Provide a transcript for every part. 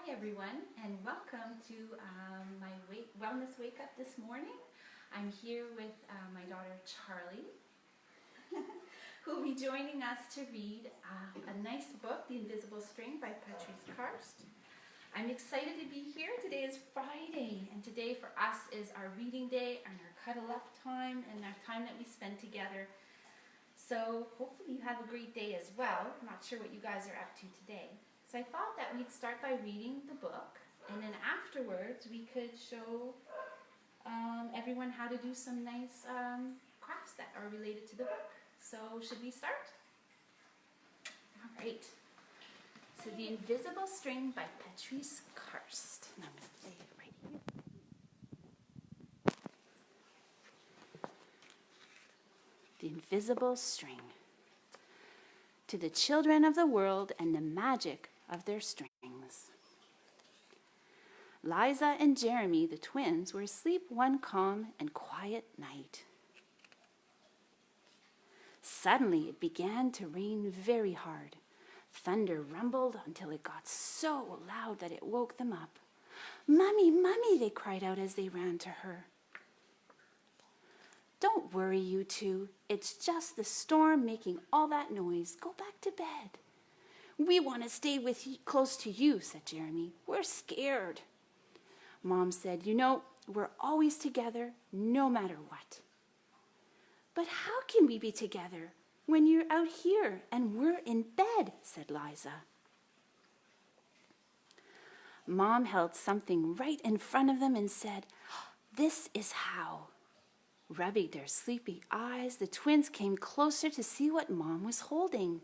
Hi everyone, and welcome to my wellness wake up this morning. I'm here with my daughter Charlie, who will be joining us to read a nice book, The Invisible String by Patrice Karst. I'm excited to be here. Today is Friday, and today for us is our reading day and our cuddle up time and our time that we spend together. So hopefully you have a great day as well. I'm not sure what you guys are up to today. So I thought that we'd start by reading the book, and then afterwards we could show everyone how to do some nice crafts that are related to the book. So should we start? All right. So The Invisible String by Patrice Karst. And I'm going to lay it right here. The Invisible String. To the children of the world and the magic of their strings. Liza and Jeremy, the twins, were asleep one calm and quiet night. Suddenly it began to rain very hard. Thunder rumbled until it got so loud that it woke them up. "Mummy, Mummy," they cried out as they ran to her. "Don't worry, you two. It's just the storm making all that noise. Go back to bed." "We want to stay close to you," said Jeremy. "We're scared." Mom said, "You know, we're always together, no matter what." "But how can we be together when you're out here and we're in bed?" said Liza. Mom held something right in front of them and said, "This is how." Rubbing their sleepy eyes, the twins came closer to see what Mom was holding.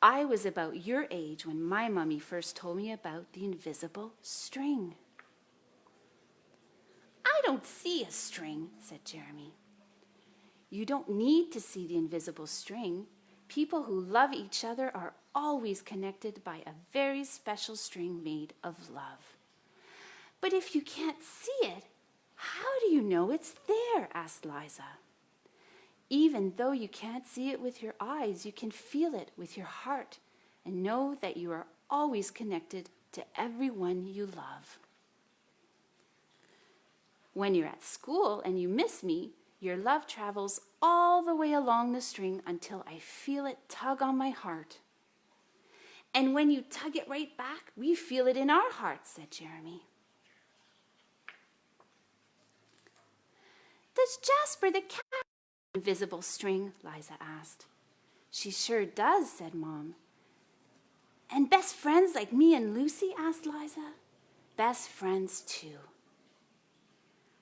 "I was about your age when my mummy first told me about the invisible string." "I don't see a string," said Jeremy. "You don't need to see the invisible string. People who love each other are always connected by a very special string made of love." "But if you can't see it, how do you know it's there?" asked Liza. "Even though you can't see it with your eyes, you can feel it with your heart and know that you are always connected to everyone you love. When you're at school and you miss me, your love travels all the way along the string until I feel it tug on my heart. And when you tug it right back, we feel it in our hearts," said Jeremy. "Does Jasper the cat have an invisible string?" Liza asked. "She sure does," said Mom. "And best friends like me and Lucy?" asked Liza. "Best friends too."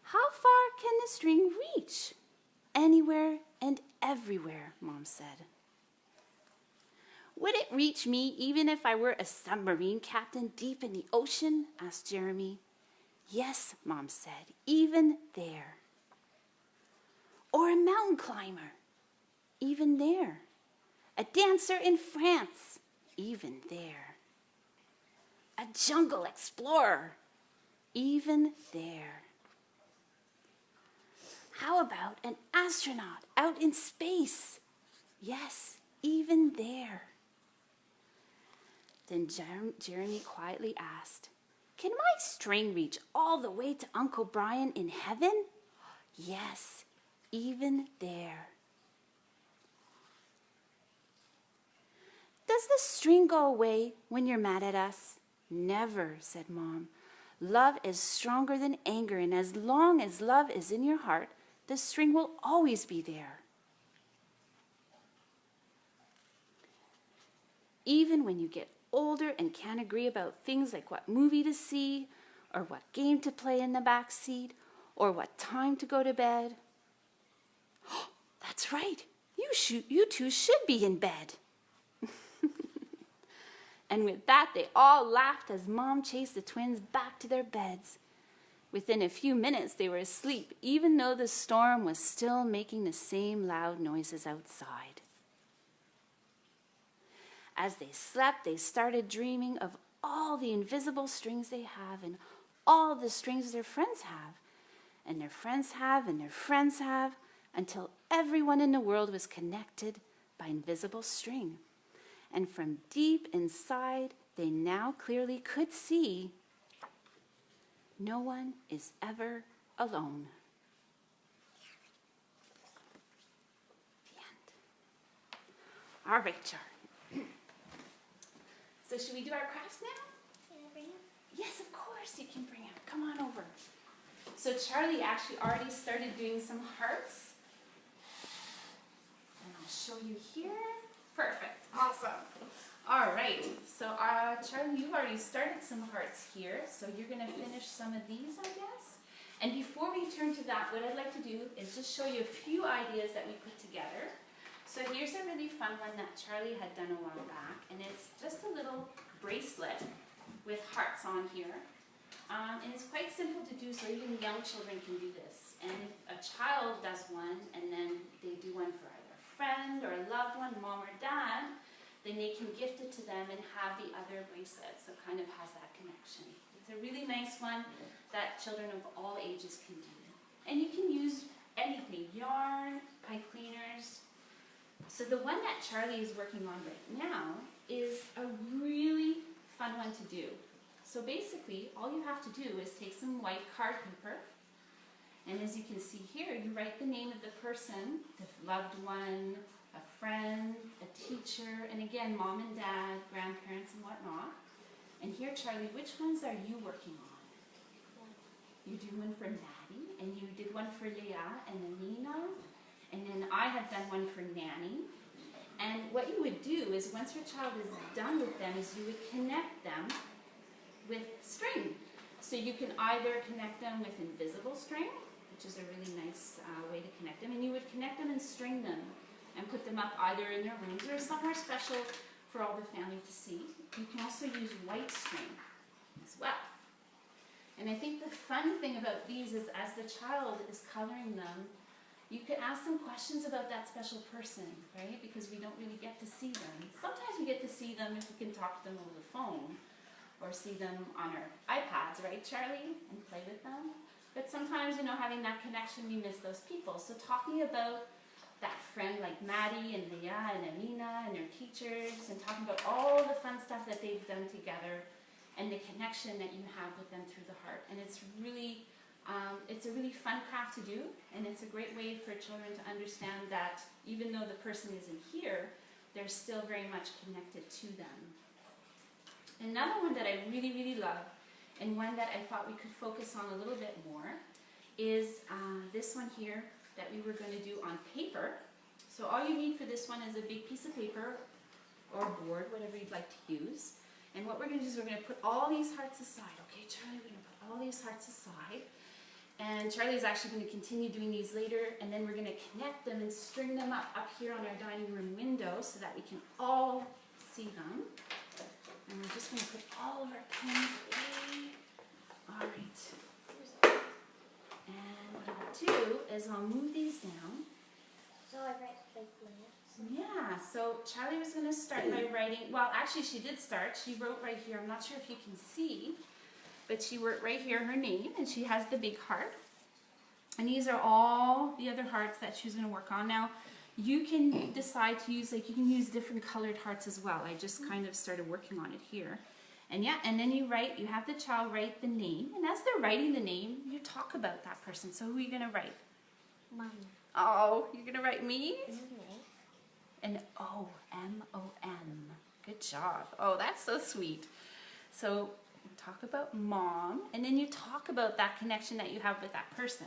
"How far can the string reach?" "Anywhere and everywhere," Mom said. "Would it reach me even if I were a submarine captain deep in the ocean?" asked Jeremy. "Yes," Mom said, "even there." "Or a mountain climber?" "Even there." "A dancer in France?" "Even there." "A jungle explorer?" "Even there." "How about an astronaut out in space?" "Yes, even there." Then Jeremy quietly asked, "Can my string reach all the way to Uncle Brian in heaven?" "Yes, even there." "Does the string go away when you're mad at us?" "Never," said Mom. "Love is stronger than anger, and as long as love is in your heart, the string will always be there." "Even when you get older and can't agree about things like what movie to see, or what game to play in the back seat, or what time to go to bed?" "That's right. You two should be in bed." And with that, they all laughed as Mom chased the twins back to their beds. Within a few minutes, they were asleep, even though the storm was still making the same loud noises outside. As they slept, they started dreaming of all the invisible strings they have and all the strings their friends have, and their friends have, and their friends have, until everyone in the world was connected by invisible string. And from deep inside, they now clearly could see, no one is ever alone. The end. All right, Charlie. So should we do our crafts now? Can I bring it? Yes, of course you can bring him. Come on over. So Charlie actually already started doing some hearts. And I'll show you here. Perfect. Awesome. All right. So Charlie, you've already started some hearts here. So you're going to finish some of these, I guess. And before we turn to that, what I'd like to do is just show you a few ideas that we put together. So here's a really fun one that Charlie had done a while back. And it's just a little bracelet with hearts on here. And it's quite simple to do, so even young children can do this. And if a child does one, and then they do one for either a friend or a loved one, mom or dad, then they can gift it to them and have the other bracelet, so it kind of has that connection. It's a really nice one that children of all ages can do. And you can use anything, yarn, pipe cleaners. So the one that Charlie is working on right now is a really fun one to do. So basically, all you have to do is take some white card paper, and as you can see here, you write the name of the person, the loved one, a friend, a teacher, and again, mom and dad, grandparents, and whatnot. And here, Charlie, which ones are you working on? You do one for Natty, and you did one for Leah and Amina, and then I have done one for Nanny. And what you would do is, once your child is done with them, is you would connect them with string. So you can either connect them with invisible string, which is a really nice way to connect them, and you would connect them and string them and put them up either in their rooms or somewhere special for all the family to see. You can also use white string as well. And I think the fun thing about these is, as the child is coloring them, you could ask them questions about that special person, right? Because we don't really get to see them. Sometimes we get to see them if we can talk to them over the phone, or see them on our iPads, right, Charlie? And play with them. But sometimes, you know, having that connection, we miss those people. So talking about that friend like Maddie and Leah and Amina and their teachers, and talking about all the fun stuff that they've done together and the connection that you have with them through the heart. And it's a really fun craft to do, and it's a great way for children to understand that even though the person isn't here, they're still very much connected to them. Another one that I really, really love, and one that I thought we could focus on a little bit more, is this one here that we were going to do on paper. So all you need for this one is a big piece of paper or board, whatever you'd like to use. And what we're going to do is we're going to put all these hearts aside. Okay, Charlie, we're going to put all these hearts aside. And Charlie is actually going to continue doing these later, and then we're going to connect them and string them up here on our dining room window so that we can all see them. And we're just going to put all of our pins away. All right. And what I'll do is I'll move these down. So I write like minutes. Yeah, so Charlie was going to start by writing, well, actually she did start. She wrote right here, I'm not sure if you can see, but she wrote right here her name, and she has the big heart. And these are all the other hearts that she's going to work on. Now, you can decide to use, like, you can use different colored hearts as well. I just kind of started working on it here. And yeah, and then you have the child write the name. And as they're writing the name, you talk about that person. So who are you going to write? Mommy. Oh, you're going to write me? Mm-hmm. And O-M-O-M. Good job. Oh, that's so sweet. So talk about mom, and then you talk about that connection that you have with that person.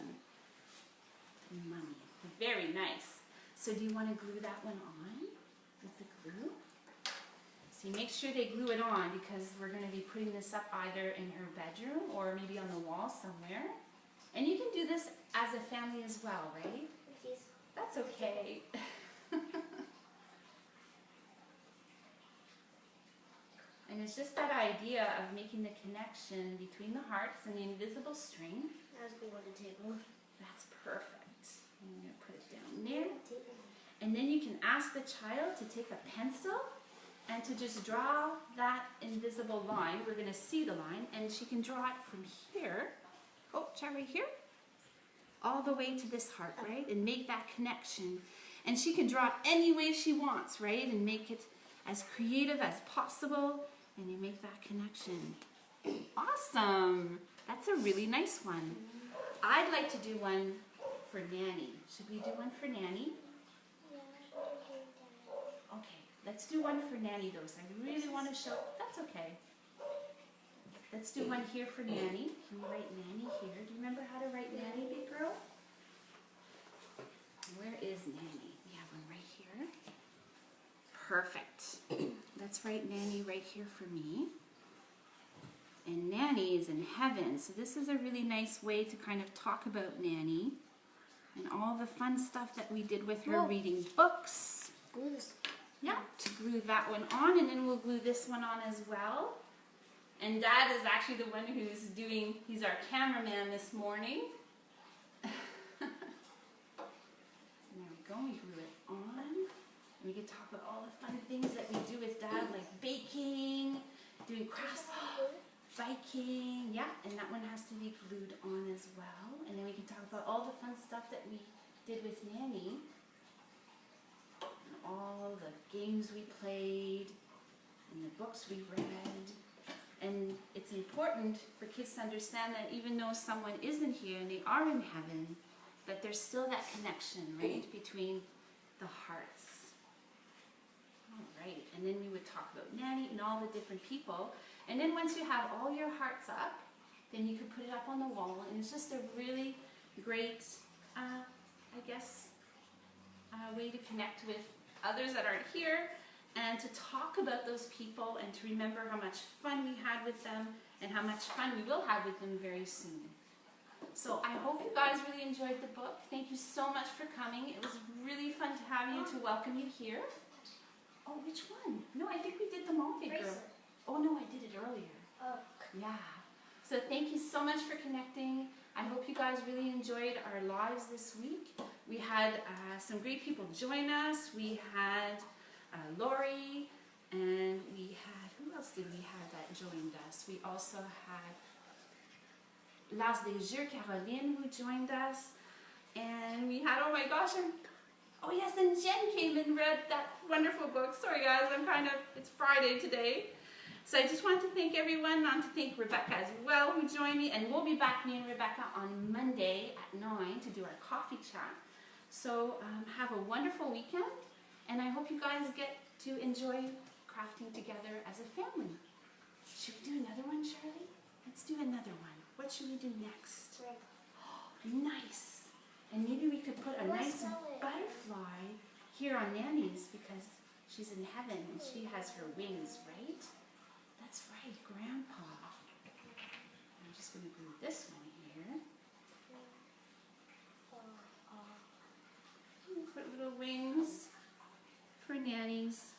Mommy. Very nice. So do you want to glue that one on with the glue? So you make sure they glue it on, because we're going to be putting this up either in her bedroom or maybe on the wall somewhere. And you can do this as a family as well, right? Yes. That's okay. And it's just that idea of making the connection between the hearts and the invisible string. That's good on the table. That's perfect. I'm going to put it down there. And then you can ask the child to take a pencil and to just draw that invisible line. We're going to see the line, and she can draw it from here. Oh, try right here. All the way to this heart, right? And make that connection. And she can draw it any way she wants, right? And make it as creative as possible. and you make that connection. Awesome! That's a really nice one. I'd like to do one for Nanny. Should we do one for Nanny? Okay, let's do one for Nanny though, so I really want to show, that's okay. Let's do one here for Nanny. Can you write Nanny here? Do you remember how to write Nanny, big girl? Where is Nanny? We have one right here. Perfect. Let's write Nanny right here for me. And Nanny is in heaven, so this is a really nice way to kind of talk about Nanny and all the fun stuff that we did with her, reading books. Yeah, to glue that one on, and then we'll glue this one on as well. And Dad is actually the one who's doing, he's our cameraman this morning. There we go, we glue it on. And we can talk about all the fun things that we do with Dad, like baking, doing crafts, biking, yeah, and that one has to be glued on as well. And then we can talk about all the fun stuff that we did with Nanny. And all the games we played, and the books we read. And it's important for kids to understand that even though someone isn't here and they are in heaven, that there's still that connection, right, between the hearts. All right, and then we would talk about Nanny and all the different people. And then once you have all your hearts up, then you can put it up on the wall, and it's just a really great, I guess, way to connect with others that aren't here, and to talk about those people and to remember how much fun we had with them and how much fun we will have with them very soon. So I hope you guys really enjoyed the book. Thank you so much for coming. It was really fun to have you, to welcome you here. Oh, which one? No, I think we did them all, big girl. Oh no, I did it earlier. Oh. Yeah. So thank you so much for connecting. I hope you guys really enjoyed our lives this week. We had some great people join us. We had Lori, and we had, who else did we have that joined us? We also had Las des Jeux Caroline, who joined us, and we had, oh my gosh, oh yes, and Jen came and read that wonderful book. Sorry guys, it's Friday today. So I just want to thank everyone, to thank Rebecca as well, who joined me, and we'll be back, me and Rebecca, on Monday at 9 to do our coffee chat. So have a wonderful weekend, and I hope you guys get to enjoy crafting together as a family. Should we do another one, Shirley? Let's do another one. What should we do next? Nice. And maybe we could put a nice butterfly here on Nanny's, because she's in heaven and she has her wings, right? That's right, Grandpa. I'm just going to glue this one here. Put little wings for Nanny's.